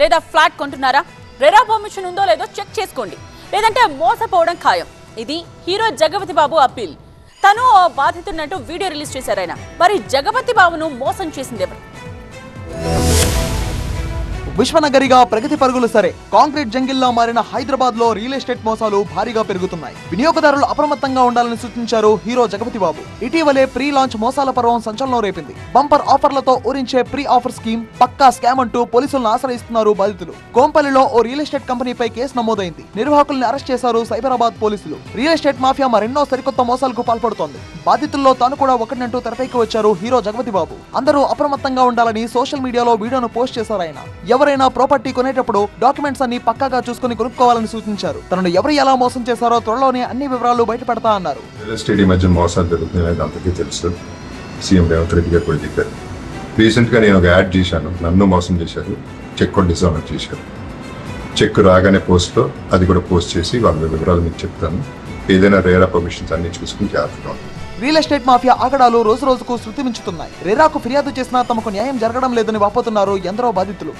లేదా flat కొంటున్నారా? RERA permission ఉందో లేదో చెక్ చేసుకోండి, లేదంటే మోసపోవడం ఖాయం. ఇది హీరో జగపతి బాబు అప్పీల్. తను బాధితున్నట్టు వీడియో రిలీజ్ చేశారు ఆయన. మరి జగపతి బాబును మోసం చేసింది ఎవరు? విశ్వనగరిగా ప్రగతి పరుగులు సరే, కాంక్రీట్ జంగిల్లా మారిన హైదరాబాద్ లో రియల్ ఎస్టేట్ మోసాలు భారీగా పెరుగుతున్నాయి. వినియోగదారులు అప్రమత్తంగా ఉండాలని సూచించారు హీరో జగపతి బాబు. ఇటీవలే ప్రీ లాంచ్ మోసాల పర్వం సంచలనం రేపింది. బంపర్ ఆఫర్లతో ఊరించే ప్రీ ఆఫర్ స్కీమ్ పక్కా స్కామ్ అంటూ పోలీసులను ఆశ్రయిస్తున్నారు బాధితులు. కోంపల్లిలో ఓ రియల్ ఎస్టేట్ కంపెనీపై కేసు నమోదైంది. నిర్వాహకుల్ని అరెస్ట్ చేశారు సైబరాబాద్ పోలీసులు. రియల్ ఎస్టేట్ మాఫియా మరెన్నో సరికొత్త మోసాలకు పాల్పడుతోంది. బాధితుల్లో తాను కూడా ఒకటినంటూ తెరపైకి వచ్చారు హీరో జగపతి బాబు. అందరూ అప్రమత్తంగా ఉండాలని సోషల్ మీడియాలో వీడియోను పోస్ట్ చేశారు ఆయన. ఎవరైనా ప్రాపర్టీ కొనేటప్పుడు డాక్యుమెంట్స్ అన్ని పక్కాగా చూసుకుని కొనుక్కోవాలని సూచించారు. తనను ఎవరు ఎలా మోసం చేశారో త్వరలోనే అన్ని వివరాలు బయటపెడతా అన్నారు. రియల్ ఎస్టేట్ ఈ మధ్య మోసాలు జరుగుతున్నాయి, అందరికీ తెలుసు. సీఎం రేవంత్ రెడ్డి గారు కూడా చెప్పారు. రీసెంట్ గా నేను ఒక యాడ్ చేశాను, నన్ను మోసం చేశారు, చెక్ కూడా డిజానర్ చేశారు. చెక్ రాగానే పోస్ట్ లో అది కూడా పోస్ట్ చేసి వాళ్ళ వివరాలు మీకు చెప్తాను. ఏదైనా రేరా పర్మిషన్స్ అన్ని చూసుకుని జాగ్రత్తగా ఉంటాను. రియల్ ఎస్టేట్ మాఫియా ఆగడాలు రోజు రోజుకు శృతి మించుతున్నాయి. రెరాకు ఫిర్యాదు చేసినా తమకు న్యాయం జరగడం లేదని వాపోతున్నారు ఎందరో బాధితులు.